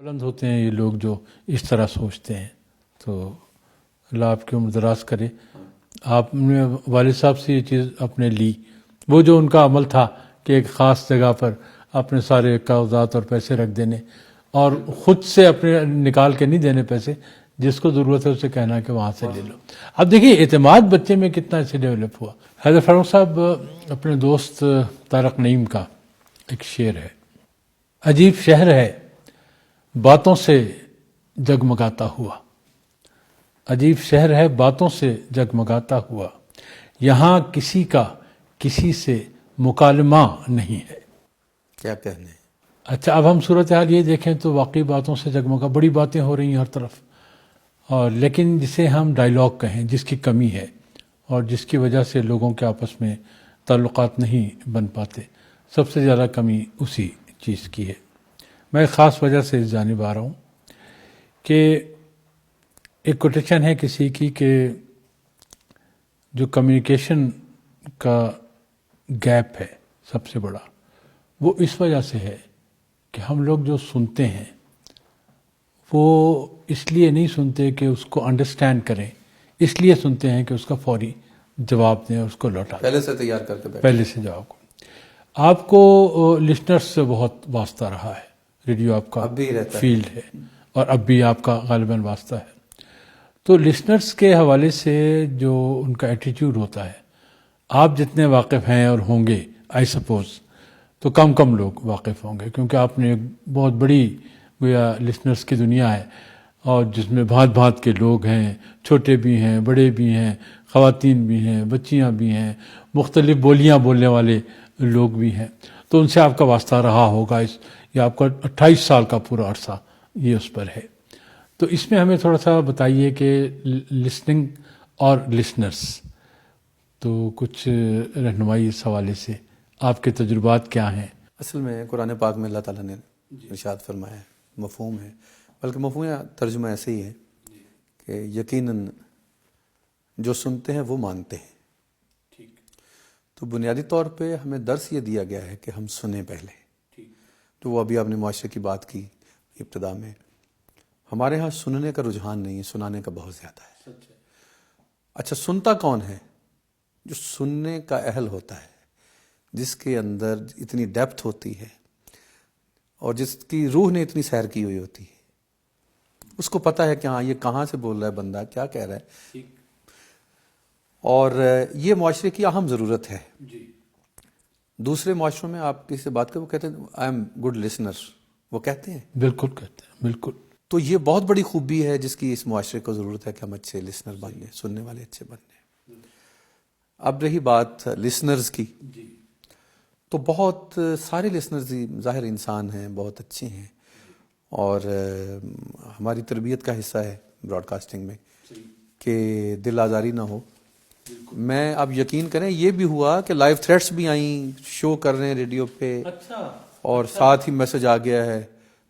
بلند ہوتے ہیں یہ لوگ جو اس طرح سوچتے ہیں، تو اللہ آپ کی عمر دراز کرے۔ آپ نے والد صاحب سے یہ چیز اپنے لی، وہ جو ان کا عمل تھا کہ ایک خاص جگہ پر اپنے سارے کاغذات اور پیسے رکھ دینے اور خود سے اپنے نکال کے نہیں دینے پیسے، جس کو ضرورت ہے اسے کہنا کہ وہاں سے لے لو۔ اب دیکھیے اعتماد بچے میں کتنا اسے ڈیولپ ہوا۔ حیدر فاروق صاحب اپنے دوست طارق نعیم کا ایک شعر ہے، عجیب شہر ہے باتوں سے جگمگاتا ہوا، عجیب شہر ہے باتوں سے جگمگاتا ہوا، یہاں کسی کا کسی سے مکالمہ نہیں ہے۔ کیا کہنے۔ اچھا، اب ہم صورتحال یہ دیکھیں تو واقعی باتوں سے جگمگا، بڑی باتیں ہو رہی ہیں ہر طرف، اور لیکن جسے ہم ڈائیلاگ کہیں، جس کی کمی ہے اور جس کی وجہ سے لوگوں کے آپس میں تعلقات نہیں بن پاتے، سب سے زیادہ کمی اسی چیز کی ہے۔ میں ایک خاص وجہ سے اس جانب آ رہا ہوں کہ ایک کوٹیشن ہے کسی کی کہ جو کمیونیکیشن کا گیپ ہے سب سے بڑا، وہ اس وجہ سے ہے کہ ہم لوگ جو سنتے ہیں وہ اس لیے نہیں سنتے کہ اس کو انڈرسٹینڈ کریں، اس لیے سنتے ہیں کہ اس کا فوری جواب دیں، اس کو لوٹا دیں، پہلے سے تیار کر کے بیٹھے۔ پہلے سے جواب کو۔ آپ کو لسنرز سے بہت واسطہ رہا ہے، ریڈیو آپ کا اب بھی رہتا ہے۔ فیلڈ ہے اور اب بھی آپ کا غالباً واسطہ ہے، تو لسنرز کے حوالے سے جو ان کا ایٹیٹیوڈ ہوتا ہے، آپ جتنے واقف ہیں اور ہوں گے آئی سپوز، تو کم لوگ واقف ہوں گے، کیونکہ آپ نے ایک بہت بڑی گویا لسنرز کی دنیا ہے، اور جس میں بھانت بھانت کے لوگ ہیں، چھوٹے بھی ہیں، بڑے بھی ہیں، خواتین بھی ہیں، بچیاں بھی ہیں، مختلف بولیاں بولنے والے لوگ بھی ہیں، تو ان سے آپ کا واسطہ رہا ہوگا۔ یہ آپ کا 28 سال کا پورا عرصہ یہ اس پر ہے، تو اس میں ہمیں تھوڑا سا بتائیے کہ لسننگ اور لسنرز، تو کچھ رہنمائی اس حوالے سے، آپ کے تجربات کیا ہیں؟ اصل میں قرآن پاک میں اللہ تعالیٰ نے ارشاد فرمایا ہے، مفہوم ہے، بلکہ مفہوم یا ترجمہ ایسے ہی ہے کہ یقیناً جو سنتے ہیں وہ مانتے ہیں۔ تو بنیادی طور پہ ہمیں درس یہ دیا گیا ہے کہ ہم سنیں پہلے۔ تو وہ ابھی آپ نے معاشرے کی بات کی ابتدا میں، ہمارے ہاں سننے کا رجحان نہیں ہے، سنانے کا بہت زیادہ ہے۔ اچھا، سنتا کون ہے؟ جو سننے کا اہل ہوتا ہے، جس کے اندر اتنی ڈیپتھ ہوتی ہے اور جس کی روح نے اتنی سیر کی ہوئی ہوتی ہے، اس کو پتہ ہے کہ ہاں یہ کہاں سے بول رہا ہے بندہ، کیا کہہ رہا ہے، اور یہ معاشرے کی اہم ضرورت ہے۔ دوسرے معاشروں میں آپ کسی سے بات کریں، وہ کہتے ہیں آئی ایم گڈ لسنر، وہ کہتے ہیں، بالکل کہتے ہیں، بالکل۔ تو یہ بہت بڑی خوبی ہے جس کی اس معاشرے کو ضرورت ہے کہ ہم اچھے لسنر بن جائیں، سننے والے اچھے بن جائیں۔ اب رہی بات لسنرز کی، تو بہت سارے لسنرز ظاہر انسان ہیں، بہت اچھے ہیں، اور ہماری تربیت کا حصہ ہے براڈ کاسٹنگ میں کہ دل آزاری نہ ہو۔ میں اب یقین کریں یہ بھی ہوا کہ لائیو تھریٹس بھی آئیں، شو کر رہے ہیں ریڈیو پہ، اور ساتھ ہی میسج آ گیا ہے،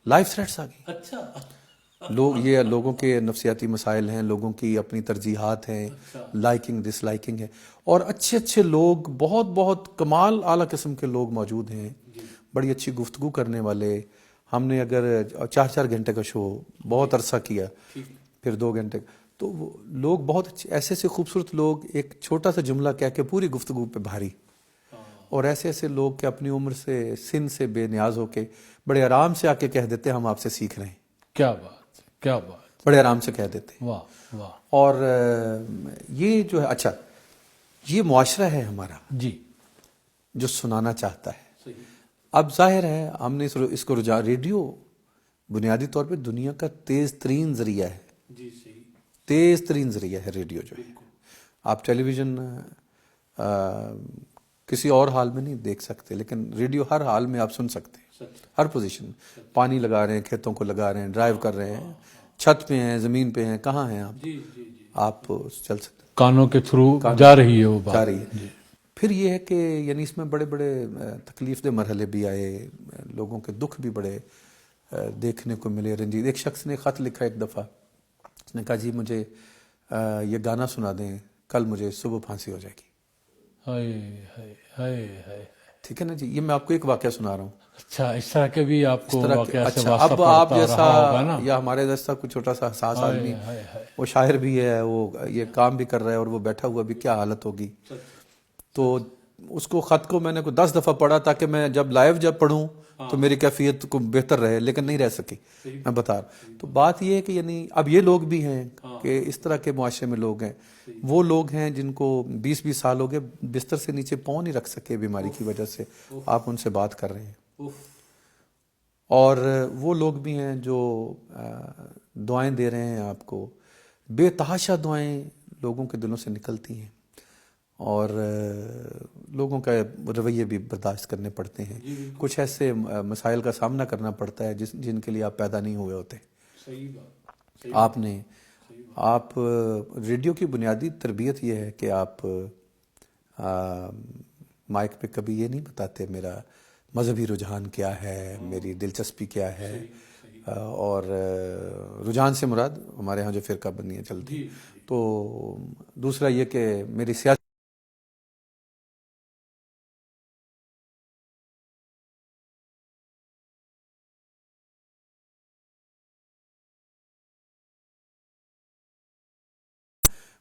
لائیو تھریٹس آ گئی۔ یہ لوگوں کے نفسیاتی مسائل ہیں، لوگوں کی اپنی ترجیحات ہیں، لائکنگ ڈس لائکنگ ہے، اور اچھے اچھے لوگ، بہت بہت کمال اعلیٰ قسم کے لوگ موجود ہیں، بڑی اچھی گفتگو کرنے والے۔ ہم نے اگر 4 گھنٹے کا شو بہت عرصہ کیا، پھر 2 گھنٹے، تو وہ لوگ بہت اچھے، ایسے ایسے خوبصورت لوگ ایک چھوٹا سا جملہ کہہ کے پوری گفتگو پہ بھاری، اور ایسے ایسے لوگ کہ اپنی عمر سے، سن سے بے نیاز ہو کے بڑے آرام سے آ کے کہہ دیتے ہم آپ سے سیکھ رہے ہیں۔ کیا بات، کیا بات، بڑے آرام سے کہہ دیتے ہیں۔ واہ واہ۔ اور یہ جو ہے، اچھا یہ معاشرہ ہے ہمارا جی، جو سنانا چاہتا ہے۔ اب ظاہر ہے ہم نے اس کو ریڈیو بنیادی طور پہ دنیا کا تیز ترین ذریعہ ہے، جی صحیح، تیز ترین ذریعہ ہے ریڈیو جو ہے۔ آپ ٹیلی ویژن کسی اور حال میں نہیں دیکھ سکتے، لیکن ریڈیو ہر حال میں آپ سن سکتے ہیں، ہر پوزیشن میں، پانی لگا رہے ہیں، کھیتوں کو لگا رہے ہیں، ڈرائیو کر رہے ہیں، چھت پہ ہیں، زمین پہ ہیں، کہاں ہیں آپ چل سکتے ہیں، کانوں کے تھرو جا رہی ہے وہ بات، جا رہی ہے۔ پھر یہ ہے کہ یعنی اس میں بڑے بڑے تکلیف دہ مرحلے بھی آئے، لوگوں کے دکھ بھی بڑے دیکھنے کو ملے، رنجید۔ ایک شخص نے خط لکھا ایک دفعہ، اس نے کہا جی مجھے یہ گانا سنا دیں، کل مجھے صبح پھانسی ہو جائے گی۔ ہائے ہائے ہائے ہائے، ٹھیک ہے نا جی. یہ میں آپ کو ایک واقعہ سنا رہا ہوں. اچھا اس طرح کے بھی آپ کو واقعہ سے اچھا واسطہ اب آپ پڑتا جیسا رہا ہوگا نا. یا ہمارے جیسا کوئی چھوٹا سا حساس آدمی, ہائے ہائے. وہ شاعر بھی ہے, وہ یہ کام بھی کر رہا ہے, اور وہ بیٹھا ہوا بھی, کیا حالت ہوگی. تو اس کو خط کو میں نے کوئی 10 دفعہ پڑھا تاکہ میں جب لائیو پڑھوں تو میری کیفیت کو بہتر رہے, لیکن نہیں رہ سکی, میں بتا رہا. تو بات یہ ہے کہ یعنی اب یہ لوگ بھی ہیں کہ اس طرح کے معاشرے میں لوگ ہیں, وہ لوگ ہیں جن کو 20-20 سال ہو گئے بستر سے نیچے پاؤں نہیں رکھ سکے بیماری کی وجہ سے, آپ ان سے بات کر رہے ہیں. اور وہ لوگ بھی ہیں جو دعائیں دے رہے ہیں آپ کو, بے تحاشا دعائیں لوگوں کے دلوں سے نکلتی ہیں, اور لوگوں کا رویے بھی برداشت کرنے پڑتے ہیں. کچھ ایسے مسائل کا سامنا کرنا پڑتا ہے جن کے لیے آپ پیدا نہیں ہوئے ہوتے. آپ ریڈیو کی بنیادی تربیت یہ ہے کہ آپ مائک پہ کبھی یہ نہیں بتاتے میرا مذہبی رجحان کیا ہے, میری دلچسپی کیا ہے, اور رجحان سے مراد ہمارے ہاں جو فرقہ بندیاں چلتی. تو دوسرا یہ کہ میری سیاسی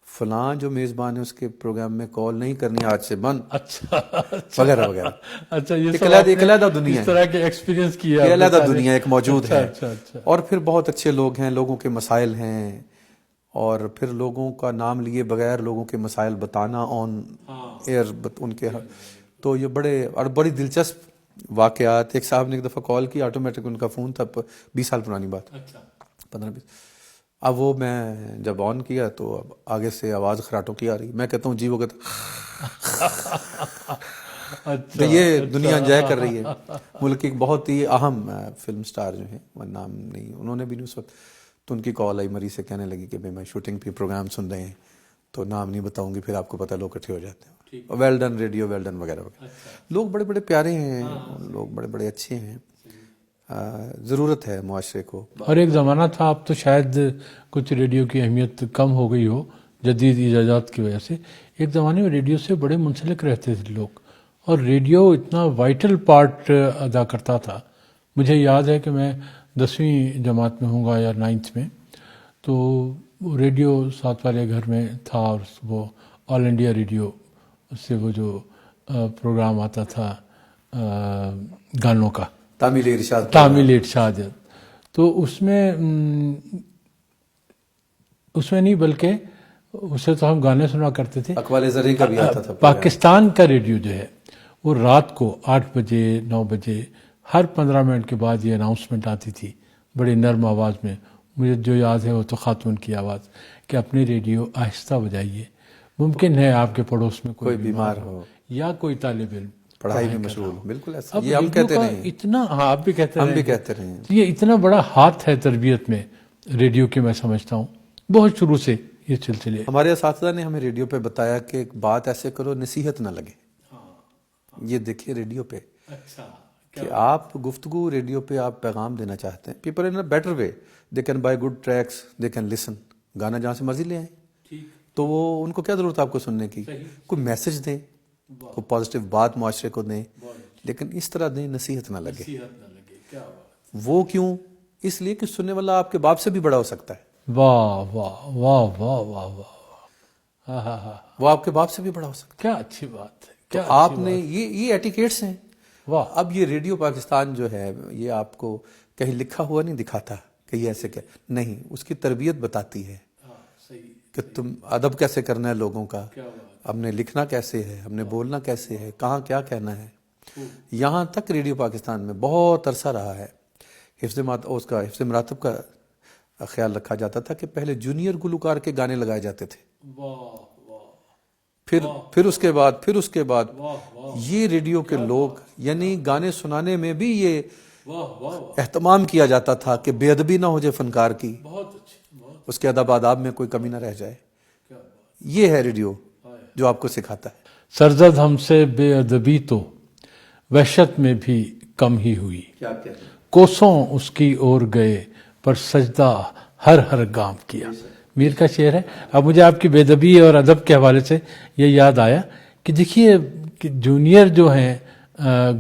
فلاں جو میزبان ہے اس کے پروگرام میں کال نہیں کرنی, آج سے بند, اچھا وغیرہ وغیرہ. اچھا یہ ایک علیحدہ دنیا اس ہے, طرح کے ایکسپیرینس کیا, یہ علیحدہ دنیا ایک موجود ہے. اچھا. اور پھر بہت اچھے لوگ ہیں, لوگوں کے مسائل ہیں, اور پھر لوگوں کا نام لیے بغیر لوگوں کے مسائل بتانا آن ایئر ان کے. تو یہ بڑی دلچسپ واقعات. ایک صاحب نے ایک دفعہ کال کی, آٹومیٹک ان کا فون تھا, 20 سال پرانی بات, 15-20. اب وہ میں جب آن کیا تو اب آگے سے آواز خراٹوں کی آ رہی, میں کہتا ہوں جی, وہ کہتا یہ دنیا انجوائے کر رہی ہے. ملک ایک بہت ہی اہم فلم سٹار جو ہیں, وہ نام نہیں, انہوں نے بھی نہیں اس وقت, تو ان کی کال آئی, مری سے کہنے لگی کہ میں شوٹنگ پہ پروگرام سن رہے ہیں, تو نام نہیں بتاؤں گی, پھر آپ کو پتہ لوگ اکٹھے ہو جاتے ہیں, well done radio, well done وغیرہ وغیرہ. لوگ بڑے بڑے پیارے ہیں, لوگ بڑے بڑے اچھے ہیں. ضرورت ہے معاشرے کو. اور ایک زمانہ تھا, اب تو شاید کچھ ریڈیو کی اہمیت کم ہو گئی ہو جدید ایجادات کی وجہ سے. ایک زمانے میں ریڈیو سے بڑے منسلک رہتے تھے لوگ, اور ریڈیو اتنا وائٹل پارٹ ادا کرتا تھا. مجھے یاد ہے کہ میں 10ویں جماعت میں ہوں گا یا 9th میں, تو ریڈیو ساتھ والے گھر میں تھا, اور وہ آل انڈیا ریڈیو سے وہ جو پروگرام آتا تھا گانوں کا, تعمیل ارشاد, تو اس میں نہیں بلکہ اسے تو ہم گانے سنا کرتے تھے. اقوال زرعی کا بھی آتا تھا. پاکستان کا ریڈیو جو ہے وہ رات کو 8 بجے 9 بجے ہر 15 منٹ کے بعد یہ اناؤنسمنٹ آتی تھی بڑی نرم آواز میں. مجھے جو یاد ہے وہ تو خاتون کی آواز کہ اپنی ریڈیو آہستہ بجائیے, ممکن ہے آپ کے پڑوس میں کوئی بیمار ہو یا کوئی طالب علم پڑھائی میں مشغول ہو. بالکل ایسا یہ ہم کہتے رہے ہیں, اتنا, ہاں آپ بھی کہتے ہم بھی کہتے رہے ہیں. یہ اتنا بڑا ہاتھ ہے تربیت میں ریڈیو کی, میں سمجھتا ہوں بہت شروع سے یہ سلسلے. ہمارے اساتذہ نے ہمیں ریڈیو پہ بتایا کہ ایک بات ایسے کرو نصیحت نہ لگے. یہ دیکھیے ریڈیو پہ کہ آپ گفتگو ریڈیو پہ آپ پیغام دینا چاہتے ہیں, people in a better way, they can buy good tracks, they can listen, گانا جہاں سے مرضی لے آئیں, تو وہ ان کو کیا ضرورت ہے آپ کو سننے کی, کوئی میسج دیں, کوئی پازیٹیو بات معاشرے کو دیں, لیکن اس طرح دیں نصیحت نہ لگے. وہ کیوں؟ اس لیے کہ سننے والا آپ کے باپ سے بھی بڑا ہو سکتا ہے. واہ واہ واہ واہ واہ واہ, وہ آپ کے باپ سے بھی بڑا ہو سکتا ہے. کیا اچھی بات ہے. تو آپ نے یہ ایٹیکیٹس ہیں. اب یہ ریڈیو پاکستان جو ہے یہ آپ کو کہیں لکھا ہوا نہیں دکھاتا کہ یہ ایسے کیا نہیں, اس کی تربیت بتاتی ہے کہ تم ادب کیسے کرنا ہے لوگوں کا, ہم نے لکھنا کیسے ہے, ہم نے بولنا کیسے ہے, کہاں کیا کہنا ہے. یہاں تک ریڈیو پاکستان میں بہت عرصہ رہا ہے حفظ مراتب کا خیال رکھا جاتا تھا کہ پہلے جونیئر گلوکار کے گانے لگائے جاتے تھے, پھر اس کے بعد یہ ریڈیو کے لوگ, یعنی گانے سنانے میں بھی یہ اہتمام کیا جاتا تھا کہ بے ادبی نہ ہو جائے فنکار کی, اس کے ادب آداب میں کوئی کمی نہ رہ جائے. یہ ہے ریڈیو جو آپ کو سکھاتا ہے. سرزد ہم سے بے ادبی تو وحشت میں بھی کم ہی ہوئی, کوسوں اس کی اور گئے پر سجدہ ہر گام کیا. میر کا شعر ہے. اب مجھے آپ کی بے ادبی اور ادب کے حوالے سے یہ یاد آیا کہ دیکھیے کہ جونیئر جو ہیں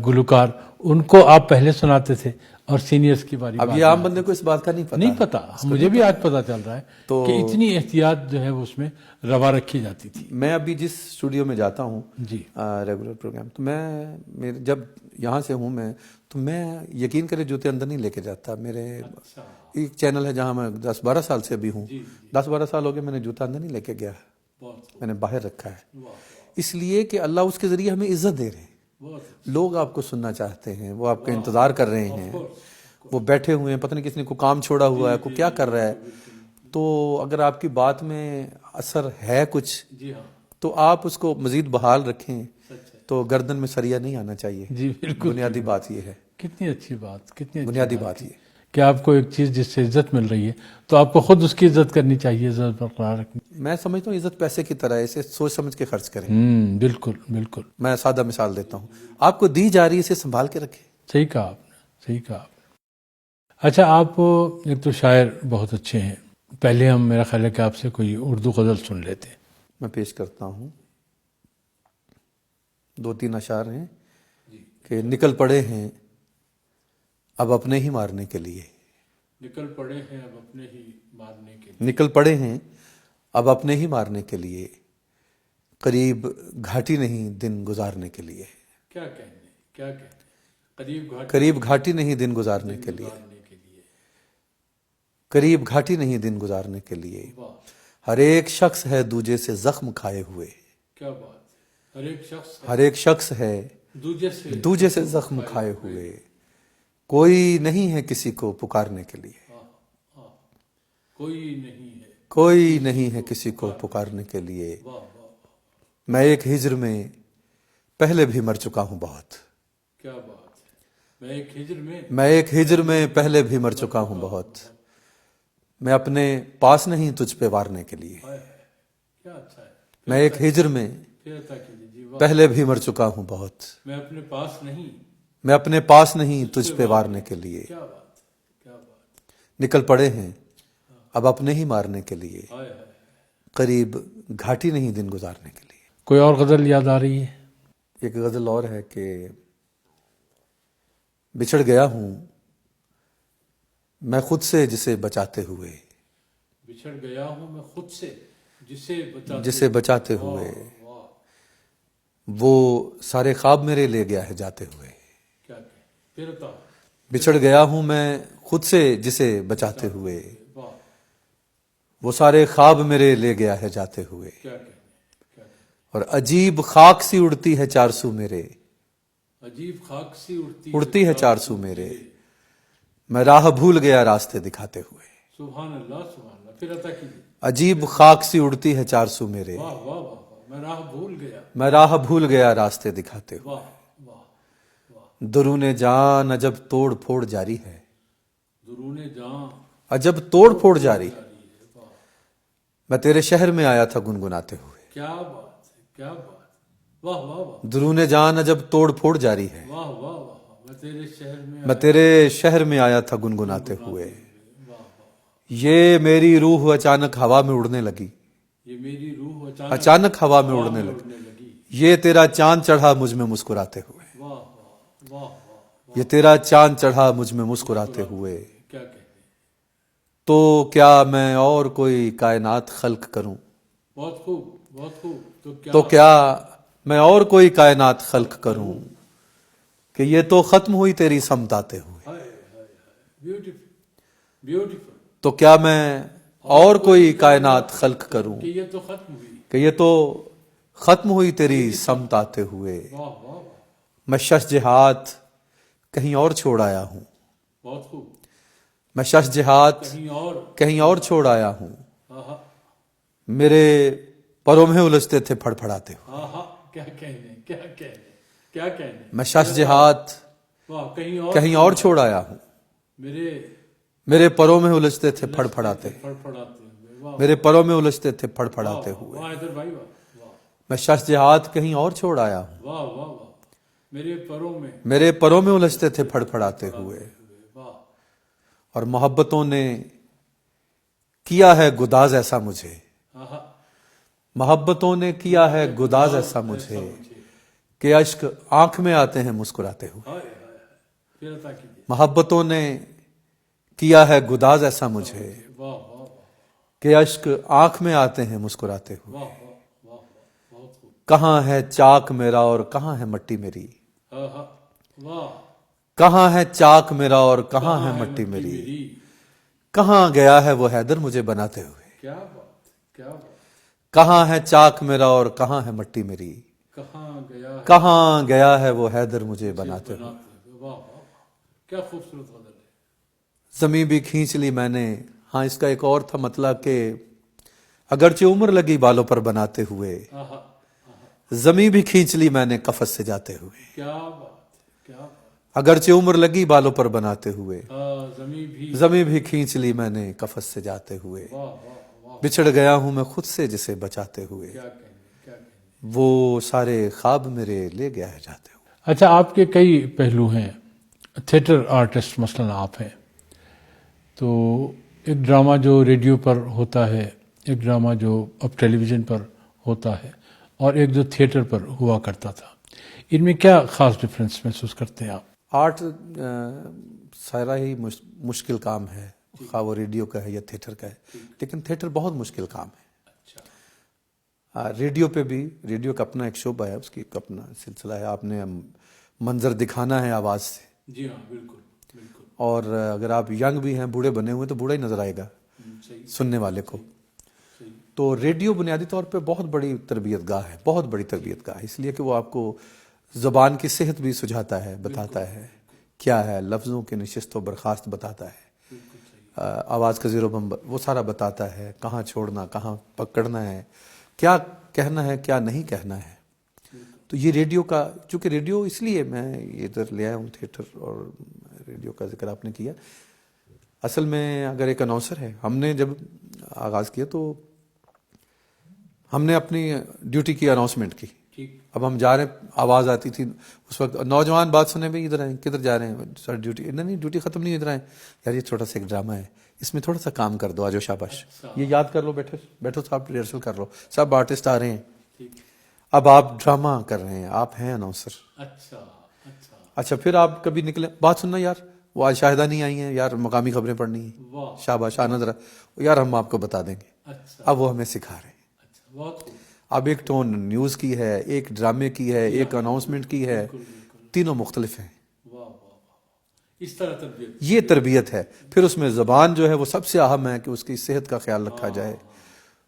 گلوکار ان کو آپ پہلے سناتے تھے اور سینئرز کی باری اب یہ عام بندے کو اس بات کا نہیں پتا. نہیں پتا. مجھے بھی آج پتا چل رہا ہے کہ اتنی احتیاط جو ہے وہ اس میں روا رکھی جاتی تھی. میں ابھی جس اسٹوڈیو میں جاتا ہوں جی ریگولر پروگرام، تو میں جب یہاں سے ہوں میں تو میں یقین کرے جوتے اندر نہیں لے کے جاتا. میرے ایک چینل ہے جہاں میں 10-12 سال سے ابھی ہوں. 10-12 سال ہو گئے میں نے جوتا اندر نہیں لے کے گیا، میں نے باہر رکھا ہے. اس لیے کہ اللہ اس کے ذریعے ہمیں عزت دے رہے ہیں. لوگ آپ کو سننا چاہتے ہیں، وہ آپ کا انتظار کر رہے ہیں، وہ بیٹھے ہوئے ہیں، پتہ نہیں کس نے کو کام چھوڑا ہوا ہے، کو کیا کر رہا ہے. تو اگر آپ کی بات میں اثر ہے کچھ تو آپ اس کو مزید بحال رکھیں. تو گردن میں سریا نہیں آنا چاہیے. جی بالکل. بنیادی بات یہ ہے. کتنی اچھی بات، کتنی بنیادی بات یہ کہ آپ کو ایک چیز جس سے عزت مل رہی ہے تو آپ کو خود اس کی عزت کرنی چاہیے، عزت برقرار رکھنی. میں سمجھتا ہوں عزت پیسے کی طرح ہے، اسے سوچ سمجھ کے خرچ کریں. بالکل بالکل. میں سادہ مثال دیتا ہوں، آپ کو دی جا رہی ہے اسے سنبھال کے رکھیں. صحیح کہا آپ نے، صحیح کہا آپ نے. اچھا آپ ایک تو شاعر بہت اچھے ہیں. پہلے ہم میرا خیال ہے کہ آپ سے کوئی اردو غزل سن لیتے ہیں. میں پیش کرتا ہوں. 2-3 اشعار ہیں کہ نکل پڑے ہیں اب اپنے ہی مارنے کے لیے. نکل پڑے ہیں اب اپنے ہی مارنے کے لیے. نکل پڑے ہیں اب اپنے ہی مارنے کے لیے، قریب گھاٹی نہیں دن گزارنے کے لیے. کیا کہنے، کیا کہنے. قریب گھاٹی نہیں دن گزارنے کے لیے. قریب گھاٹی نہیں دن گزارنے کے لیے. ہر ایک شخص ہے دوجے سے زخم کھائے ہوئے. کیا بات. ہر ایک شخص ہے دوجے سے زخم کھائے ہوئے. کوئی نہیں ہے کسی کو پکارنے کے لیے. کوئی نہیں ہے کسی کو پکارنے کے لیے. میں ایک ہجر میں پہلے بھی مر چکا ہوں بہت. کیا بات ہے. میں ایک ہجر میں پہلے بھی مر چکا ہوں بہت. میں اپنے پاس نہیں تجھ پہ وارنے کے لیے. میں ایک ہجر میں پہلے بھی مر چکا ہوں بہت. میں اپنے پاس نہیں. میں اپنے پاس نہیں تجھ پہ وارنے کے لیے. کیا بات، کیا بات. نکل پڑے ہیں اب اپنے ہی مارنے کے لیے، قریب گھاٹی نہیں دن گزارنے کے لیے. کوئی اور غزل یاد آ رہی ہے؟ ایک غزل اور ہے کہ بچھڑ گیا ہوں میں خود سے جسے بچاتے ہوئے. بچھڑ گیا ہوں میں خود سے جسے بچاتے ہوئے. وہ سارے خواب میرے لے گیا ہے جاتے ہوئے. بچھڑ گیا ہوں میں خود سے جسے بچاتے ہوئے. وہ سارے خواب میرے لے گیا ہے جاتے ہوئے. اور عجیب خاک سی اڑتی ہے 400 میرے. عجیب خاک سی اڑتی ہے 400 میرے. میں راہ بھول گیا راستے دکھاتے ہوئے. سبحان اللہ، سبحان اللہ. پھر عطا کیجیے. عجیب خاک سی اڑتی ہے 400 میرے. واہ واہ واہ. میں راہ بھول گیا. میں راہ بھول گیا راستے دکھاتے ہوئے. واہ واہ واہ. درون جان عجب توڑ پھوڑ جاری ہے. درون جان عجب توڑ پھوڑ جاری. میں تیرے شہر میں آیا تھا گنگناتے ہوئے. کیا بات ہے، کیا بات. واہ واہ واہ. درون جان عجب توڑ پھوڑ جاری ہے. واہ واہ واہ. میں تیرے شہر میں میں تیرے شہر میں آیا تھا گنگناتے ہوئے. یہ میری روح اچانک ہوا میں اڑنے لگی. یہ میری روح اچانک ہوا میں اڑنے لگی. یہ تیرا چاند چڑھا مجھ میں مسکراتے ہوئے. واہ واہ واہ. یہ تیرا چاند چڑھا مجھ میں مسکراتے ہوئے. کیا کہتے. تو کیا میں اور کوئی کائنات خلق کروں. بہت خوب، بہت خوب. تو کیا میں اور کوئی کائنات خلق کروں کہ یہ تو ختم ہوئی تیری سمت آتے ہوئے. Beautiful, beautiful. تو کیا میں اور کوئی کائنات خلق کروں کہ یہ تو ختم ہوئی. کہ یہ تو ختم ہوئی تیری سمت آتے ہوئے. واہ واہ. میں شش جہات کہیں اور چھوڑ آیا ہوں. بہت خوب. میں شش جہات کہیں اور چھوڑ آیا ہوں. میرے پروں میں الجھتے تھے پھڑ پھڑاتے ہوئے. کیا کہنے، کیا کہنے، کیا کہنے. میں شش جہات کہیں اور چھوڑ آیا ہوں. میرے پروں میں الجھتے تھے پھڑ پھڑاتے. میرے پروں میں الجھتے تھے پھڑ پھڑاتے ہوئے. میں شش جہات کہیں اور چھوڑ آیا ہوں. واہ واہ واہ. میرے پروں میں الجھتے تھے پھڑ پھڑاتے ہوئے. اور محبتوں نے کیا ہے گداز ایسا مجھے. محبتوں نے کیا ہے گداز ایسا مجھے کہ اشک آنکھ میں آتے ہیں مسکراتے ہوئے. پھر عطا کیجیے. محبتوں نے کیا ہے گداز ایسا مجھے واہ واہ کہ اشک آنکھ میں آتے ہیں مسکراتے ہوئے. واہ واہ واہ واہ بہت خوب. کہاں ہے چاک میرا اور کہاں ہے مٹی میری. واہ. کہاں ہے چاک میرا اور کہاں ہے مٹی میری. کہاں گیا ہے وہ حیدر مجھے بناتے ہوئے. کیا بات کیا بات. کہاں ہے چاک میرا اور کہاں ہے مٹی میری. کہاں گیا ہے کہاں گیا ہے وہ حیدر مجھے بناتے ہوئے. واہ واہ کیا خوبصورت غزل ہے. زمیں بھی کھینچ لی میں نے. ہاں اس کا ایک اور تھا مطلب کہ اگرچہ عمر لگی بالوں پر بناتے ہوئے زمیں بھی کھینچ لی میں نے قفس سے جاتے ہوئے. کیا بات کیا بات. اگرچہ عمر لگی بالوں پر بناتے ہوئے زمین زمیں بھی کھینچ لی میں نے قفس سے جاتے ہوئے. واہ واہ واہ. بچھڑ گیا ہوں میں خود سے جسے بچاتے ہوئے. کیا کہنے کیا کہنے. وہ سارے خواب میرے لے گیا ہے جاتے ہوئے. اچھا آپ کے کئی پہلو ہیں. تھیٹر آرٹسٹ مثلاً آپ ہیں تو ایک ڈرامہ جو ریڈیو پر ہوتا ہے, ایک ڈرامہ جو اب ٹیلی ویژن پر ہوتا ہے, اور ایک جو تھیٹر پر ہوا کرتا تھا, ان میں کیا خاص ڈفرینس محسوس کرتے ہیں آپ؟ آرٹ سارا ہی مشکل کام ہے, خواہ وہ ریڈیو کا ہے یا تھیٹر کا ہے, لیکن تھیٹر بہت مشکل کام ہے. ریڈیو پہ بھی, ریڈیو کا اپنا ایک شعبہ ہے, اس کی اپنا سلسلہ ہے. آپ نے منظر دکھانا ہے آواز سے. جی ہاں بالکل بالکل. اور اگر آپ ینگ بھی ہیں, بوڑھے بنے ہوئے, تو بوڑھا ہی نظر آئے گا سننے والے کو. تو ریڈیو بنیادی طور پہ بہت بڑی تربیت گاہ ہے, بہت بڑی تربیت گاہ ہے, اس لیے کہ وہ آپ کو زبان کی صحت بھی سجھاتا ہے, بتاتا ہے کیا ہے, لفظوں کی نشست و برخاست بتاتا ہے, آواز کا زیر و بم وہ سارا بتاتا ہے, کہاں چھوڑنا کہاں پکڑنا ہے, کیا کہنا ہے کیا نہیں کہنا ہے. تو یہ ریڈیو کا, چونکہ ریڈیو اس لیے میں ادھر لے آیا ہوں تھیٹر اور ریڈیو کا ذکر آپ نے کیا. اصل میں اگر ایک اناؤنسر ہے, ہم نے جب آغاز کیا تو ہم نے اپنی ڈیوٹی کی, اناؤنسمنٹ کی. اب ہم جا رہے ہیں, آواز آتی تھی اس وقت, نوجوان بات سنے بھائی ادھر آئیں, کدھر جا رہے ہیں سر ڈیوٹی, نہیں ڈیوٹی ختم نہیں, ادھر آئیں یار یہ چھوٹا سا ایک ڈرامہ ہے, اس میں تھوڑا سا کام کر دو, آجو شاباش, یہ یاد کر لو, بیٹھو صاحب ریہرسل کر لو, سب آرٹسٹ آ رہے ہیں, اب آپ ڈرامہ کر رہے ہیں, آپ ہیں اناؤنسر. اچھا پھر آپ کبھی نکلے, بات سننا یار, وہ آج شاہدہ نہیں آئی ہیں یار, مقامی خبریں پڑھنی ہیں, شاباش آنند رہا یار, ہم آپ کو بتا دیں گے. اب وہ ہمیں سکھا رہے ہیں. اب ایک ٹون نیوز کی ہے, ایک ڈرامے کی ہے, ایک اناؤنسمنٹ کی ہے, تینوں مختلف ہیں. اس طرح تربیت, یہ تربیت ہے. پھر اس میں زبان جو ہے وہ سب سے اہم ہے کہ اس کی صحت کا خیال رکھا جائے.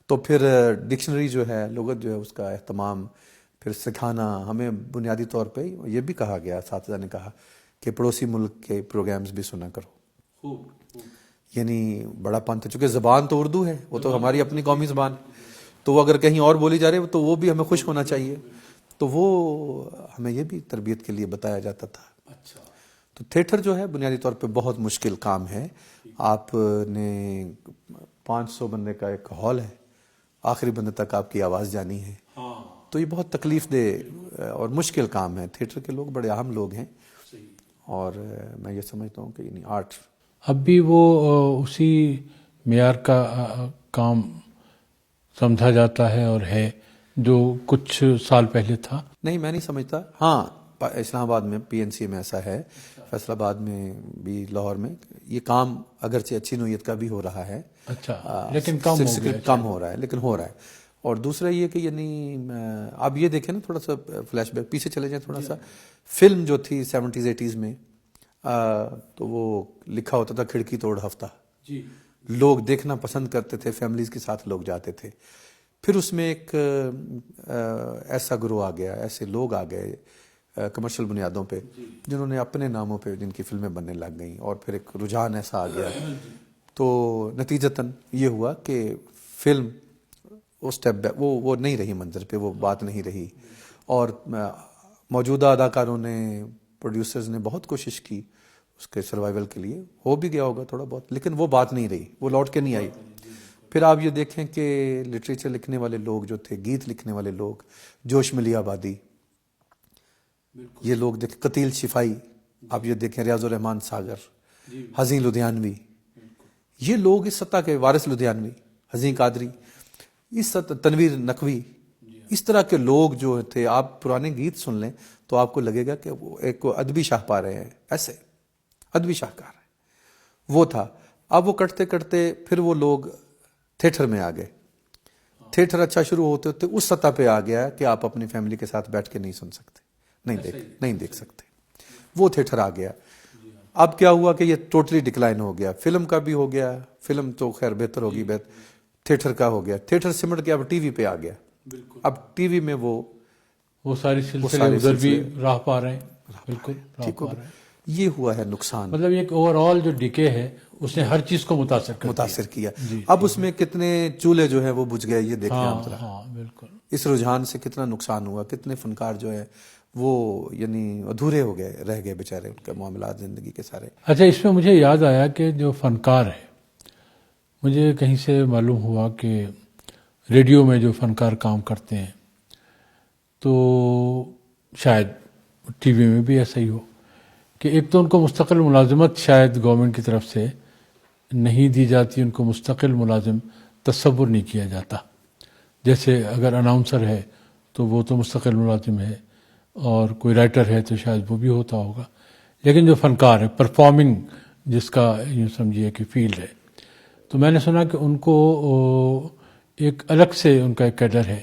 تو پھر ڈکشنری جو ہے, لغت جو ہے, اس کا اہتمام پھر سکھانا. ہمیں بنیادی طور پہ یہ بھی کہا گیا, اساتذہ نے کہا کہ پڑوسی ملک کے پروگرامز بھی سنا کرو. یعنی بڑا پنت, چونکہ زبان تو اردو ہے, وہ تو ہماری اپنی قومی زبان, تو وہ اگر کہیں اور بولی جا رہی ہے تو وہ بھی ہمیں خوش ہونا چاہیے. تو وہ ہمیں یہ بھی تربیت کے لیے بتایا جاتا تھا. تو تھیٹر جو ہے بنیادی طور پہ بہت مشکل کام ہے. آپ نے 500 بندے کا ایک ہال ہے, آخری بندے تک آپ کی آواز جانی ہے, تو یہ بہت تکلیف دہ اور مشکل کام ہے. تھیٹر کے لوگ بڑے اہم لوگ ہیں, اور میں یہ سمجھتا ہوں کہ یعنی آرٹ اب بھی وہ اسی معیار کا کام سمجھا جاتا ہے اور ہے جو کچھ سال پہلے تھا. نہیں, میں نہیں سمجھتا. ہاں اسلام آباد میں پی این سی میں ایسا ہے, فیصل آباد میں بھی, لاہور میں یہ کام اگرچہ اچھی نوعیت کا بھی ہو رہا ہے, اچھا لیکن کم ہو رہا ہے, لیکن ہو رہا ہے. اور دوسرا یہ کہ یعنی آپ یہ دیکھیں نا, تھوڑا سا فلیش بیک پیچھے چلے جائیں تھوڑا سا. فلم جو تھی 70s 80s میں, تو وہ لکھا ہوتا تھا کھڑکی توڑ ہفتہ, لوگ دیکھنا پسند کرتے تھے, فیملیز کے ساتھ لوگ جاتے تھے. پھر اس میں ایک ایسا گروہ آ گیا, ایسے لوگ آ گئے کمرشل بنیادوں پہ, جنہوں نے اپنے ناموں پہ جن کی فلمیں بننے لگ گئیں, اور پھر ایک رجحان ایسا آ گیا. تو نتیجتاً یہ ہوا کہ فلم وہ سٹیپ وہ نہیں رہی منظر پہ, وہ بات نہیں رہی. اور موجودہ اداکاروں نے, پروڈیوسرز نے بہت کوشش کی اس کے سروائیول کے لیے, ہو بھی گیا ہوگا تھوڑا بہت, لیکن وہ بات نہیں رہی, وہ لوٹ کے نہیں آئی. پھر آپ یہ دیکھیں کہ لٹریچر لکھنے والے لوگ جو تھے, گیت لکھنے والے لوگ, جوش ملی آبادی, یہ لوگ دیکھیں, قتیل شفائی, آپ یہ دیکھیں ریاض الرحمان ساگر, حزین لدھیانوی, یہ لوگ اس سطح کے, وارث لدھیانوی, حزین قادری, اس سطح, تنویر نقوی, اس طرح کے لوگ جو تھے، آپ پرانے گیت سن لیں تو آپ کو لگے گا کہ وہ ایک ادبی شاہکار ہیں، ایسے ادبی شاہکار ہے وہ تھا۔ اب وہ کرتے کرتے پھر وہ لوگ تھیٹر میں آ گئے، تھیٹر اچھا شروع ہوتے ہوتے اس سطح پہ آ گیا کہ آپ اپنی فیملی کے ساتھ بیٹھ کے نہیں سن سکتے، نہیں دیکھ سکتے، وہ تھیٹر آ گیا۔ اب کیا ہوا کہ یہ ٹوٹلی ڈکلائن ہو گیا، فلم کا بھی ہو گیا، فلم تو خیر بہتر ہوگی، تھیٹر کا ہو گیا، تھیٹر سمٹ کے اب ٹی وی پہ آ گیا۔ اب ٹی وی میں وہ ساری سلسلے ادھر بھی راہ پا رہے ہیں، بالکل ٹھیک ہو گیا۔ یہ ہوا ہے نقصان، مطلب ایک اوور آل جو ڈکے ہے اس نے ہر چیز کو متاثر کیا۔ اب اس میں کتنے چولہے جو ہیں وہ بجھ گئے، یہ دیکھیں آپ ذرا، ہاں بالکل، اس رجحان سے کتنا نقصان ہوا، کتنے فنکار جو ہے وہ یعنی ادھورے ہو گئے، رہ گئے بیچارے، ان کے معاملات زندگی کے سارے۔ اچھا اس میں مجھے یاد آیا کہ جو فنکار ہے، مجھے کہیں سے معلوم ہوا کہ ریڈیو میں جو فنکار کام کرتے ہیں تو شاید ٹی وی میں بھی ایسا ہی ہو کہ ایک تو ان کو مستقل ملازمت شاید گورنمنٹ کی طرف سے نہیں دی جاتی، ان کو مستقل ملازم تصور نہیں کیا جاتا۔ جیسے اگر اناؤنسر ہے تو وہ تو مستقل ملازم ہے، اور کوئی رائٹر ہے تو شاید وہ بھی ہوتا ہوگا، لیکن جو فنکار ہے، پرفارمنگ جس کا یوں سمجھیے کہ فیلڈ ہے، تو میں نے سنا کہ ان کو ایک الگ سے ان کا ایک کیڈر ہے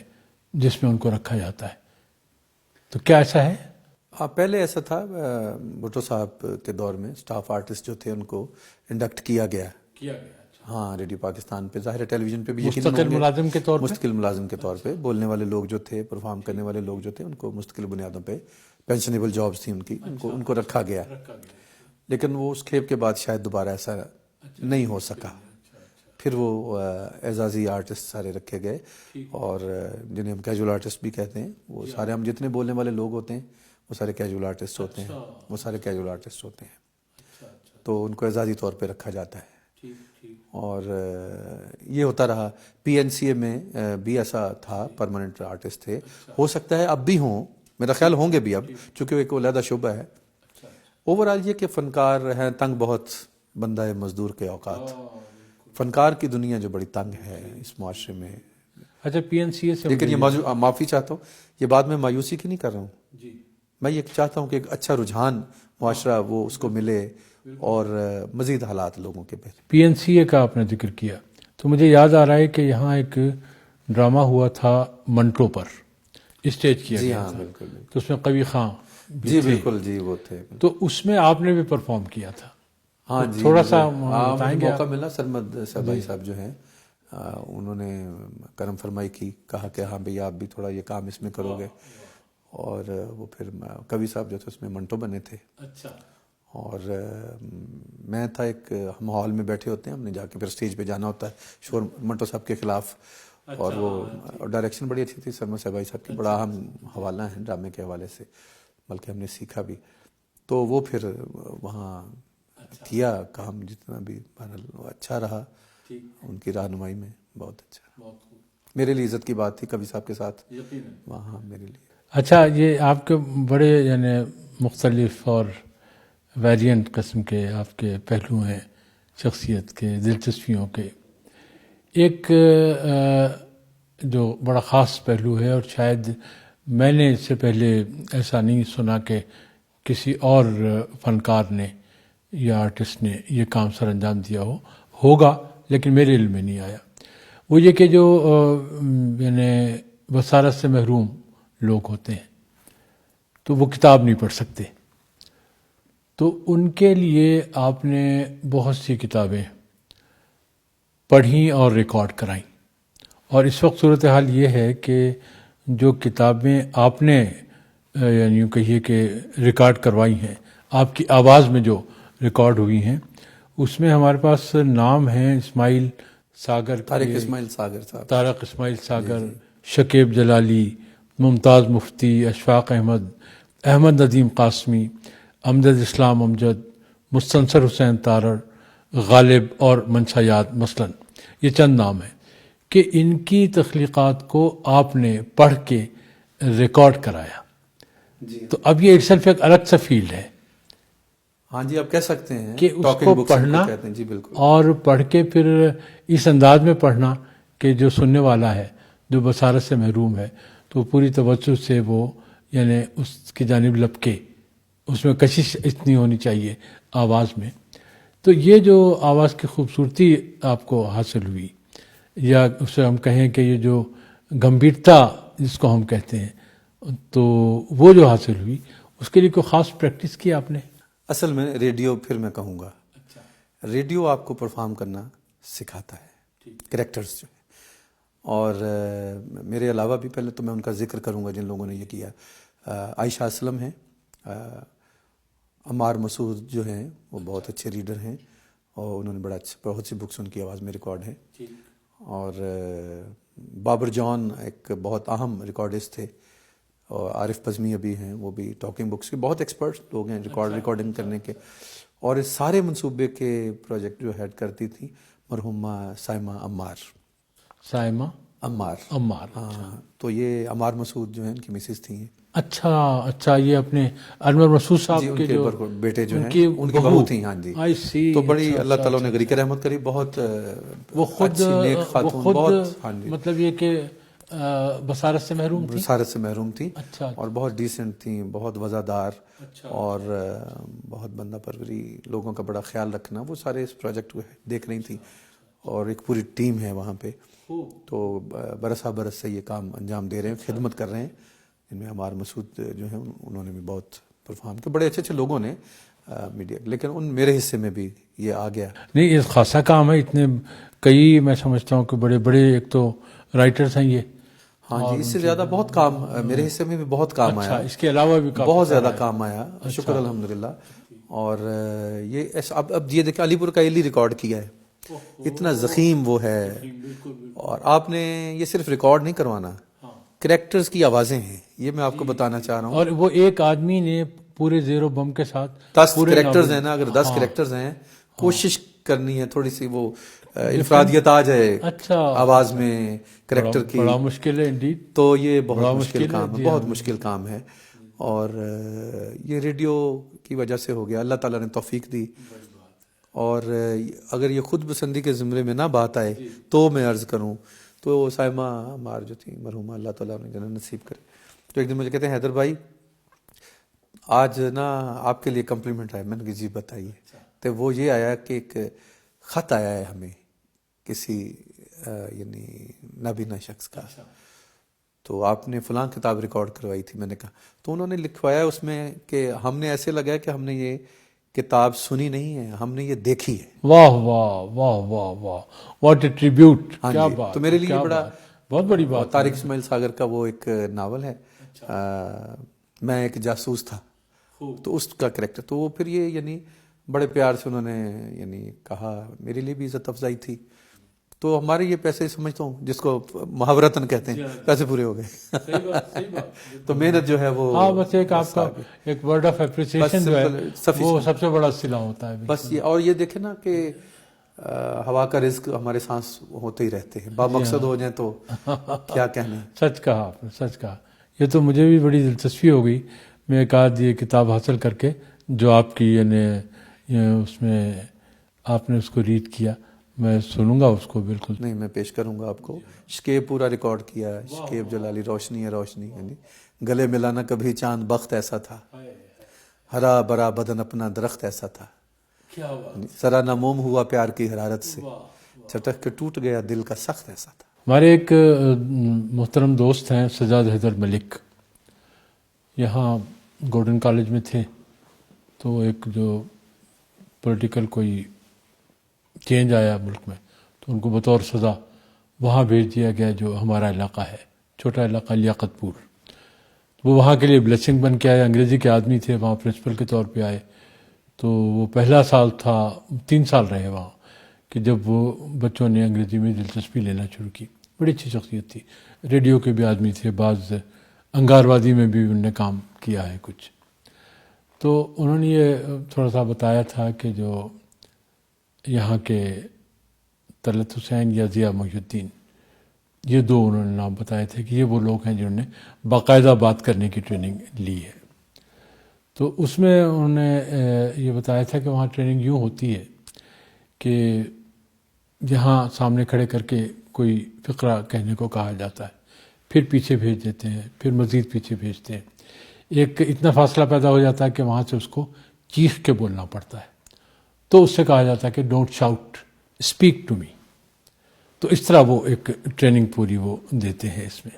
جس میں ان کو رکھا جاتا ہے، تو کیا ایسا ہے؟ پہلے ایسا تھا، بھٹو صاحب کے دور میں سٹاف آرٹسٹ جو تھے ان کو انڈکٹ کیا گیا۔ ہاں، ریڈیو پاکستان پہ، ظاہر ہے ٹیلی ویژن پہ بھی مستقل ملازم کے طور پہ، مستقل ملازم کے طور پہ بولنے والے لوگ جو تھے، پرفارم کرنے والے لوگ جو تھے، ان کو مستقل بنیادوں پہ پینشنیبل جابز تھیں ان کی، ان کو رکھا گیا، لیکن وہ اس کھیپ کے بعد شاید دوبارہ ایسا نہیں ہو سکا۔ پھر وہ اعزازی آرٹسٹ سارے رکھے گئے، اور جنہیں ہم کیجول آرٹسٹ بھی کہتے ہیں، وہ سارے ہم جتنے بولنے والے لوگ ہوتے ہیں وہ سارے کیجول آرٹسٹ ہوتے ہیں، وہ سارے کیجول آرٹسٹ ہوتے ہیں، تو ان کو اعزازی طور پہ رکھا جاتا ہے۔ اور یہ ہوتا رہا۔ پی این سی اے میں بھی ایسا تھا، پرماننٹ آرٹسٹ تھے، ہو سکتا ہے اب بھی ہوں، میرا خیال ہوں گے بھی اب، چونکہ وہ ایک علیحدہ شعبہ ہے۔ اوورآل یہ کہ فنکار ہیں تنگ بہت، بندہ ہے مزدور کے اوقات، فنکار کی دنیا جو بڑی تنگ ہے اس معاشرے میں۔ اچھا پی این سی اے سے، لیکن یہ معافی چاہتا ہوں، یہ بات میں مایوسی کی نہیں کر رہا ہوں، میں یہ چاہتا ہوں کہ ایک اچھا رجحان معاشرہ وہ اس کو ملے، اور مزید حالات لوگوں کے بہتر۔ پی این سی اے کا آپ نے ذکر کیا تو مجھے یاد آ رہا ہے کہ یہاں ایک ڈرامہ ہوا تھا منٹو پر، اسٹیج کیا جی گیا ہاں، تھا، بالکل تو اس میں قوی خان بھی جی تھے، بالکل، جی وہ تھے، تو اس میں آپ نے بھی پرفارم کیا تھا۔ ہاں جی، تھوڑا سا مجھے بتائیں گے موقع ملا، سرمد صاحب صاحب جو ہیں انہوں نے کرم فرمائی کی، کہا کہ ہاں بھئی آپ بھی تھوڑا یہ کام اس میں کرو گے، اور وہ پھر کبھی صاحب جو تھے اس میں منٹو بنے تھے۔ اچھا، اور میں تھا، ایک ہم ہال میں بیٹھے ہوتے ہیں، ہم نے جا کے پھر اسٹیج پہ جانا ہوتا ہے شور منٹو صاحب کے خلاف، اور وہ ڈائریکشن بڑی اچھی تھی سرمد صاحب کی، بڑا اہم حوالہ ہے ڈرامے کے حوالے سے، بلکہ ہم نے سیکھا بھی، تو وہ پھر وہاں کیا کام جتنا بھی، بہرحال اچھا رہا، ان کی رہنمائی میں بہت اچھا، میرے لیے عزت کی بات تھی کبھی صاحب کے ساتھ وہاں، میرے لیے۔ اچھا یہ آپ کے بڑے یعنی مختلف اور ویرینٹ قسم کے آپ کے پہلو ہیں شخصیت کے، دلچسپیوں کے۔ ایک جو بڑا خاص پہلو ہے، اور شاید میں نے اس سے پہلے ایسا نہیں سنا کہ کسی اور فنکار نے یا آرٹسٹ نے یہ کام سر انجام دیا ہوگا، لیکن میرے علم میں نہیں آیا، وہ یہ کہ جو یعنی بصارت سے محروم لوگ ہوتے ہیں تو وہ کتاب نہیں پڑھ سکتے، تو ان کے لیے آپ نے بہت سی کتابیں پڑھیں اور ریکارڈ کرائیں، اور اس وقت صورتحال یہ ہے کہ جو کتابیں آپ نے یعنی یوں کہیے کہ ریکارڈ کروائی ہیں، آپ کی آواز میں جو ریکارڈ ہوئی ہیں، اس میں ہمارے پاس نام ہیں اسماعیل ساگر، طارق اسماعیل ساگر صاحب، طارق اسماعیل ساگر، شکیب جلالی، ممتاز مفتی، اشفاق احمد، احمد ندیم قاسمی، امجد اسلام امجد، مستنصر حسین تارڑ، غالب اور منشا یاد مثلاً، یہ چند نام ہیں کہ ان کی تخلیقات کو آپ نے پڑھ کے ریکارڈ کرایا، تو اب یہ اٹسیلف ایک الگ سا فیلڈ ہے ہاں جی، آپ کہہ سکتے ہیں کہ اس کو پڑھنا، جی بالکل، اور پڑھ کے پھر اس انداز میں پڑھنا کہ جو سننے والا ہے جو بصارت سے محروم ہے تو پوری توجہ سے وہ یعنی اس کی جانب لپکے، اس میں کشش اتنی ہونی چاہیے آواز میں. تو یہ جو آواز کی خوبصورتی آپ کو حاصل ہوئی، یا اسے ہم کہیں کہ یہ جو گمبھیرتا جس کو ہم کہتے ہیں، تو وہ جو حاصل ہوئی، اس کے لیے کوئی خاص پریکٹس کی آپ نے؟ اصل میں ریڈیو، پھر میں کہوں گا ریڈیو آپ کو پرفارم کرنا سکھاتا ہے، کریکٹرز جو ہے. اور میرے علاوہ بھی پہلے تو میں ان کا ذکر کروں گا جن لوگوں نے یہ کیا. عائشہ اسلم ہیں، عمار مسعود جو ہیں وہ بہت اچھے ریڈر ہیں، اور انہوں نے بہت سی بکس ان کی آواز میں ریکارڈ ہیں. اور بابر جان ایک بہت اہم ریکارڈسٹ تھے، اور عارف پزمی ابھی ہیں، وہ بھی ٹاکنگ بکس کے بہت ایکسپرٹس لوگ ہیں ریکارڈنگ کرنے کے. اور اس سارے منصوبے کے پروجیکٹ جو ہیڈ کرتی تھی مرحومہ سائمہ عمار. سائمہ عمار. ہاں، تو یہ عمار مسعود جو ہیں ان کی مسز تھیں. اچھا، یہ اپنے انور مسعود صاحب جی، ان کے کے جو بیٹے جو ہیں ان کی بہو تھیں. ہاں جی. آئی سی. تو بڑی اللہ تعالیٰ نے غریق رحمت کری، بہت وہ خود اچھی نیک خاتون، بہت. ہاں جی، مطلب یہ کہ بصارت سے محروم تھی. بصارت سے محروم تھی. اچھا. اور بہت ڈیسنٹ تھیں، بہت وزادار، اور بہت بندہ پروری، لوگوں کا بڑا خیال رکھنا. وہ سارے اس پروجیکٹ کو دیکھ رہی تھیں، اور ایک پوری ٹیم ہے وہاں پہ. تو برسا برس سے یہ کام انجام دے رہے ہیں، خدمت کر رہے ہیں. ان میں عمار مسعود جو ہیں انہوں نے بھی بہت پرفارم کیا. بڑے اچھے لوگوں نے میڈیا، لیکن ان میرے حصے میں بھی یہ آ گیا. نہیں، یہ خاصا کام ہے. اتنے کئی میں سمجھتا ہوں کہ بڑے بڑے ایک تو رائٹرز ہیں یہ. ہاں جی، اس سے زیادہ بہت کام میرے حصے میں بھی بہت کام آیا. اس کے علاوہ بھی بہت زیادہ کام آیا، شکر الحمدللہ. اور یہ اب یہ دیکھیں علی پور کا ایلی ریکارڈ کیا ہے، اتنا زخیم وہ ہے. اور آپ نے یہ صرف ریکارڈ نہیں کروانا، کریکٹرز کی آوازیں ہیں، یہ میں آپ کو بتانا چاہ رہا ہوں. اور وہ ایک آدمی نے پورے زیر و بم کے ساتھ 10 کریکٹرز ہیں نا، اگر 10 کریکٹرز ہیں، کوشش کرنی ہے تھوڑی سی وہ انفرادیت آ جائے آواز میں کریکٹر کی. بڑا مشکل ہے انڈیڈ. تو یہ بہت مشکل کام ہے، بہت مشکل کام ہے. اور یہ ریڈیو کی وجہ سے ہو گیا، اللہ تعالیٰ نے توفیق دی. اور اگر یہ خود پسندی کے زمرے میں نہ بات آئے تو میں عرض کروں تو سائمہ عمار جو تھی مرحومہ، اللہ تعالیٰ نے جنت نصیب کرے. تو ایک دن مجھے کہتے ہیں حیدر بھائی آج نا آپ کے لیے کمپلیمنٹ آیا. میں نے کہا جی بتائیے. تو وہ یہ آیا کہ ایک خط آیا ہے ہمیں کسی یعنی نابینا شخص کا، تو آپ نے فلاں کتاب ریکارڈ کروائی تھی. میں نے کہا تو انہوں نے لکھوایا اس میں کہ ہم نے ایسے لگا کہ ہم نے یہ کتاب سنی نہیں ہے، ہم نے یہ دیکھی ہے. واہ واہ واہ واہ واہ، واٹ اے ٹریبیوٹ. کیا بات. تو میرے لیے بڑا بہت بڑی بات. طارق اسماعیل ساگر کا وہ ایک ناول ہے، میں ایک جاسوس تھا، تو اس کا کریکٹر. تو وہ پھر یہ یعنی بڑے پیار سے انہوں نے یعنی کہا، میرے لیے بھی عزت افزائی تھی. تو ہمارے یہ پیسے سمجھتا ہوں جس کو محاورتاً کہتے ہیں، پیسے پورے ہو گئے. تو محنت جو ہے وہ، ہاں بس ایک آپ کا ایک ورڈ آف اپریسیشن جو ہے وہ سب سے بڑا صلہ ہوتا ہے. بس یہ. اور یہ دیکھیں نا کہ ہوا کا رزق ہمارے سانس ہوتے ہی رہتے ہیں، با مقصد ہو جائیں تو کیا کہنا. سچ کہا آپ نے، سچ کہا. یہ تو مجھے بھی بڑی دلچسپی ہو گئی. میں ایک آدھ یہ کتاب حاصل کر کے جو آپ کی یعنی اس میں آپ نے اس کو ریڈ کیا، میں سنوں گا اس کو. بالکل نہیں، میں پیش کروں گا آپ کو. شکیب پورا ریکارڈ کیا ہے، شکیب جلالی. روشنی ہے روشنی، یعنی گلے ملانا کبھی چاند بخت ایسا تھا، ہرا بھرا بدن اپنا درخت ایسا تھا، سرا نموم ہوا پیار کی حرارت سے، چٹک کے ٹوٹ گیا دل کا سخت ایسا تھا. ہمارے ایک محترم دوست ہیں سجاد حیدر ملک، یہاں گولڈن کالج میں تھے. تو ایک جو پولیٹیکل کوئی چینج آیا ملک میں، تو ان کو بطور سزا وہاں بھیج دیا گیا جو ہمارا علاقہ ہے، چھوٹا علاقہ لیاقت پور. وہ وہاں کے لیے بلیسنگ بن کے آئے. انگریزی کے آدمی تھے، وہاں پرنسپل کے طور پہ آئے. تو وہ پہلا سال تھا، 3 سال رہے وہاں، کہ جب وہ بچوں نے انگریزی میں دلچسپی لینا شروع کی. بڑی اچھی شخصیت تھی. ریڈیو کے بھی آدمی تھے، بعض انگاروادی میں بھی انہوں نے کام کیا ہے کچھ. تو انہوں نے یہ تھوڑا سا بتایا تھا کہ جو یہاں کے طلعت حسین یا ضیاء محی الدین، یہ 2 انہوں نے نام بتائے تھے کہ یہ وہ لوگ ہیں جنہوں نے باقاعدہ بات کرنے کی ٹریننگ لی ہے. تو اس میں انہوں نے یہ بتایا تھا کہ وہاں ٹریننگ یوں ہوتی ہے کہ جہاں سامنے کھڑے کر کے کوئی فقرہ کہنے کو کہا جاتا ہے پھر پیچھے بھیج دیتے ہیں، پھر مزید پیچھے بھیجتے ہیں. ایک اتنا فاصلہ پیدا ہو جاتا ہے کہ وہاں سے اس کو چیخ کے بولنا پڑتا ہے. تو اس سے کہا جاتا ہے کہ don't shout, speak to me. تو اس طرح وہ ایک ٹریننگ پوری وہ دیتے ہیں اس میں.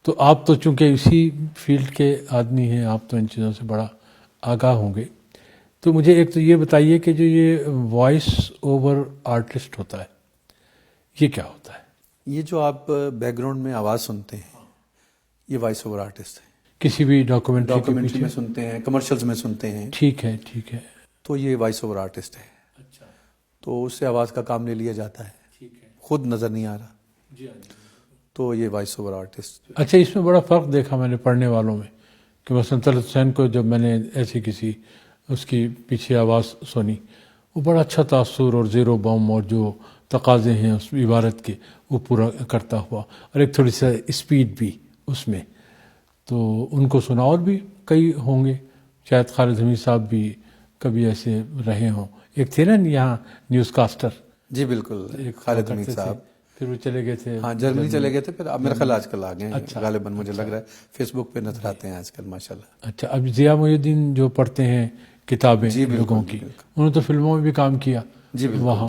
تو آپ تو چونکہ اسی فیلڈ کے آدمی ہیں، آپ تو ان چیزوں سے بڑا آگاہ ہوں گے. تو مجھے ایک تو یہ بتائیے کہ جو یہ وائس اوور آرٹسٹ ہوتا ہے یہ کیا ہوتا ہے؟ یہ جو آپ بیک گراؤنڈ میں آواز سنتے ہیں یہ وائس اوور آرٹسٹ ہے. کسی بھی ڈاکومنٹری کے ڈاکومنٹری پیچھے؟ میں سنتے ہیں، کمرشلز میں سنتے ہیں، ٹھیک ہے ٹھیک ہے. تو یہ وائس اوور آرٹسٹ ہے. اچھا تو اس سے آواز کا کام لے لیا جاتا ہے، ٹھیک ہے. خود نظر نہیں آ رہا، جی تو یہ وائس اوور آرٹسٹ. اچھا، اس میں بڑا فرق دیکھا میں نے پڑھنے والوں میں کہ مثلا طلعت حسین کو جب میں نے ایسی کسی اس کی پیچھے آواز سنی، وہ بڑا اچھا تاثر اور زیر و بم اور جو تقاضے ہیں اس عبارت کے وہ پورا کرتا ہوا، اور ایک تھوڑی سا اسپیڈ بھی اس میں. تو ان کو سنا، اور بھی کئی ہوں گے، شاید خالد حمید صاحب بھی کبھی ایسے رہے ہوں. ایک تھے نا یہاں نیوز کاسٹر، جی بالکل، ایک خالد ہوا حمید کرتے تھے، صاحب. پھر وہ چلے گئے تھے. ہاں جرمنی چلے گئے تھے، پھر میرا خیال آج کل آ گئے ہیں اچھا، غالباً، مجھے لگ رہا ہے فیس بک پہ نظر آتے ہیں آج کل ماشاءاللہ. اچھا. اب ضیاء محی الدین جو پڑھتے ہیں کتابیں جی بالکل، لوگوں کی، بالکل. انہوں نے تو فلموں میں بھی کام کیا جی بالکل، وہاں،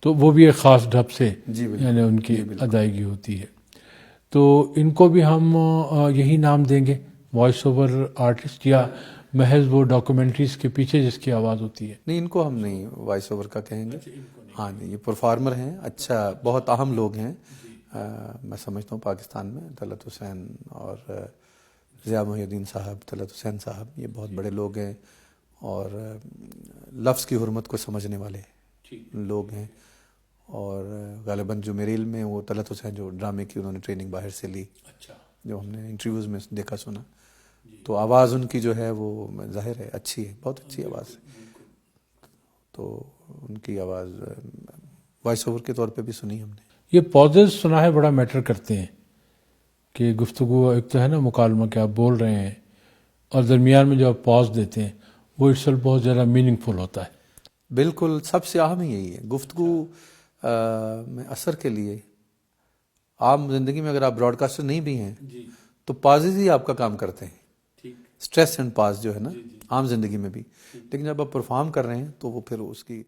تو وہ بھی ایک خاص ڈھب سے جی بالکل، یعنی ان کی جی بالکل. ادائیگی ہوتی ہے. تو ان کو بھی ہم یہی نام دیں گے، وائس اوور آرٹسٹ، یا محض وہ ڈاکومنٹریز کے پیچھے جس کی آواز ہوتی ہے؟ نہیں، ان کو ہم نہیں وائس اوور کا کہیں گے. ہاں نہیں، یہ پرفارمر ہیں، اچھا بہت اہم لوگ ہیں. میں سمجھتا ہوں پاکستان میں طلعت حسین اور ضیاء محی الدین صاحب، طلعت حسین صاحب، یہ بہت بڑے لوگ ہیں اور لفظ کی حرمت کو سمجھنے والے لوگ ہیں. اور غالباً جو میرے علم میں وہ طلعت حسین جو ڈرامے کی انہوں نے ٹریننگ باہر سے لی، جو ہم نے انٹرویوز میں دیکھا سنا، تو آواز ان کی جو ہے وہ ظاہر ہے اچھی ہے، بہت اچھی آواز ہے. تو ان کی آواز وائس اوور کے طور پہ بھی سنی ہم نے. یہ پوزز سنا ہے بڑا میٹر کرتے ہیں کہ گفتگو ایک تو ہے نا مکالمہ کہ آپ بول رہے ہیں، اور درمیان میں جو آپ پاز دیتے ہیں وہ اٹسیلف بہت زیادہ میننگ فل ہوتا ہے. بالکل، سب سے اہم یہی ہے گفتگو میں اثر کے لیے. عام زندگی میں اگر آپ براڈ کاسٹر نہیں بھی ہیں تو پازز ہی آپ کا کام کرتے ہیں، اسٹریس اینڈ پاز جو ہے نا عام زندگی میں بھی. لیکن جب آپ پرفارم کر رہے ہیں تو وہ پھر اس کی